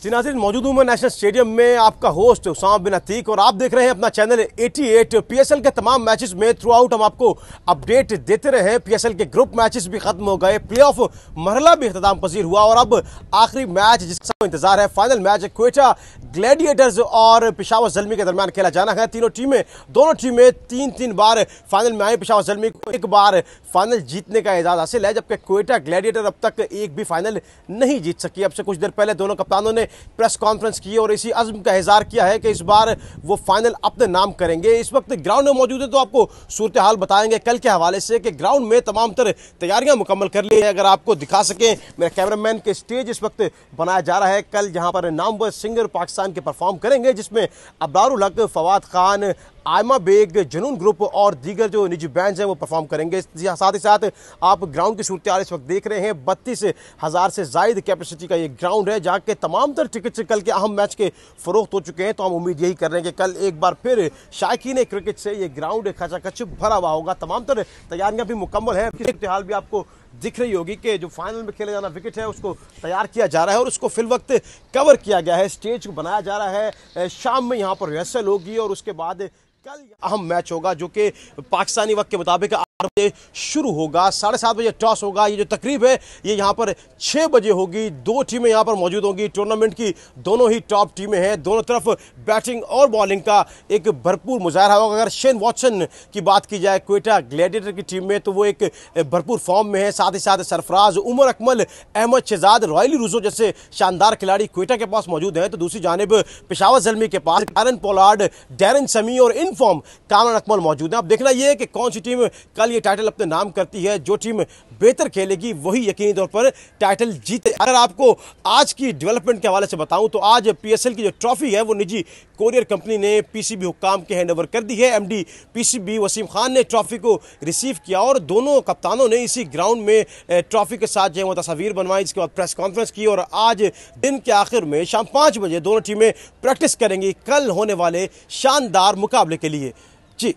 जी नाज़रीन, मौजूद हूं मैं नेशनल स्टेडियम में, आपका होस्ट उसामा बिन अतीक और आप देख रहे हैं अपना चैनल 88। पीएसएल के तमाम मैचेस में थ्रू आउट हम आपको अपडेट देते रहे हैं। पीएसएल के ग्रुप मैचेस भी खत्म हो गए, प्लेऑफ मरहला भी इख्तिताम पजीर हुआ और अब आखिरी मैच जिसका इंतजार है, फाइनल मैच क्वेटा ग्लैडिएटर्स और पेशावर ज़ल्मी के दरमियान खेला जाना है। दोनों टीमें तीन बार फाइनल में आई। पेशावर ज़ल्मी को एक बार फाइनल जीतने का एजाज हासिल है, जबकि क्वेटा ग्लैडिएटर अब तक एक भी फाइनल नहीं जीत सकी। अब से कुछ देर पहले दोनों कप्तानों ने प्रेस कॉन्फ्रेंस की और इसी अज़्म का इज़हार किया है कि इस बार वो फाइनल अपने नाम करेंगे। इस वक्त ग्राउंड में मौजूद है तो आपको सूरत हाल बताएंगे कल के हवाले से कि ग्राउंड में तमाम तर तैयारियां मुकम्मल कर ली है। अगर आपको दिखा सकें, मेरे कैमरामैन के स्टेज इस वक्त बनाया जा रहा है। कल जहां पर नामवर सिंगर पाकिस्तान के परफॉर्म करेंगे, जिसमें अब्रारुल हक, फवाद खान, आयमा बेग, जुनून ग्रुप और दीगर जो निजी बैंड्स हैं वो परफॉर्म करेंगे। साथ ही साथ आप ग्राउंड की सूरत हाल इस वक्त देख रहे हैं। 32,000 से जायद कैपेसिटी का ये ग्राउंड है, जहाँ के तमाम तर टिकट कल के अहम मैच के फरोख्त हो चुके हैं। तो हम उम्मीद यही कर रहे हैं कि कल एक बार फिर शायकीन क्रिकेट से ये ग्राउंड खचाखच भरा हुआ होगा। तमाम तर तैयारियां भी मुकम्मल है। सूरत हाल भी आपको दिख रही होगी कि जो फाइनल में खेले जाना विकेट है उसको तैयार किया जा रहा है और उसको फिल वक्त कवर किया गया है। स्टेज को बनाया जा रहा है। शाम में यहाँ पर रिहर्सल होगी और उसके बाद कल अहम मैच होगा जो कि पाकिस्तानी वक्त के मुताबिक 8 बजे शुरू होगा। 7:30 बजे टॉस होगा। ये जो तकरीब है ये यहाँ पर 6 बजे होगी। 2 टीमें यहाँ पर मौजूद होंगी। टूर्नामेंट की दोनों ही टॉप टीमें हैं। दोनों तरफ बैटिंग और बॉलिंग का एक भरपूर मुजाहरा होगा। अगर शेन वॉटसन की बात की जाए क्वेटा ग्लैडिएटर की टीम में, तो वो एक भरपूर फॉर्म में है। साथ ही साथ सरफराज, उमर अकमल, अहमद शहजाद, रॉयली रूजो जैसे शानदार खिलाड़ी क्वेटा के पास मौजूद हैं। तो दूसरी जानिब पेशावर ज़ल्मी के पास कारन पोलार्ड, डैरन समी और इन फॉर्म कामरान अकमल मौजूद है। अब देखना यह है कि कौन सी टीम कल ये टाइटल अपने नाम करती है। जो टीम बेहतर खेलेगी वही यकीनी तौर पर टाइटल जीते। अगर आपको आज की डेवलपमेंट के हवाले से बताऊं तो आज पीएसएल की जो ट्रॉफी है वो निजी कोरियर कंपनी ने पीसीबी हुक्काम के हैंडओवर कर दी है। एमडी पीसीबी वसीम खान ने ट्रॉफी को रिसीव किया और दोनों कप्तानों ने इसी ग्राउंड में ट्रॉफी के साथ जो है वो तस्वीर बनवाई। इसके बाद प्रेस कॉन्फ्रेंस की और आज दिन के आखिर में शाम 5 बजे दोनों टीमें प्रैक्टिस करेंगी कल होने वाले शानदार मुकाबले के लिए। जी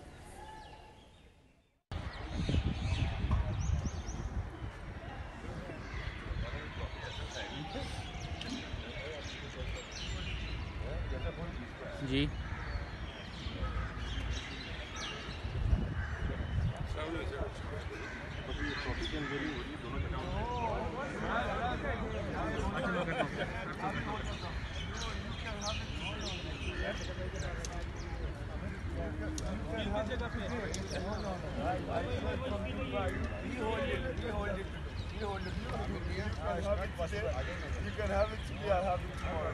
जी You can have it today, I'll have it tomorrow.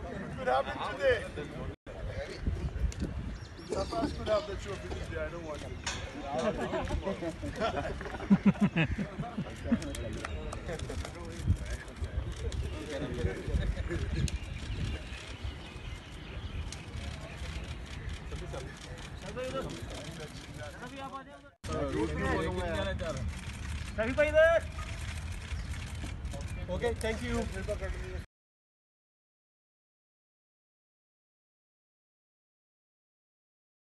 It could happen today. Safas could have the trophy today, I don't want it. I'll take it tomorrow. Okay, thank you.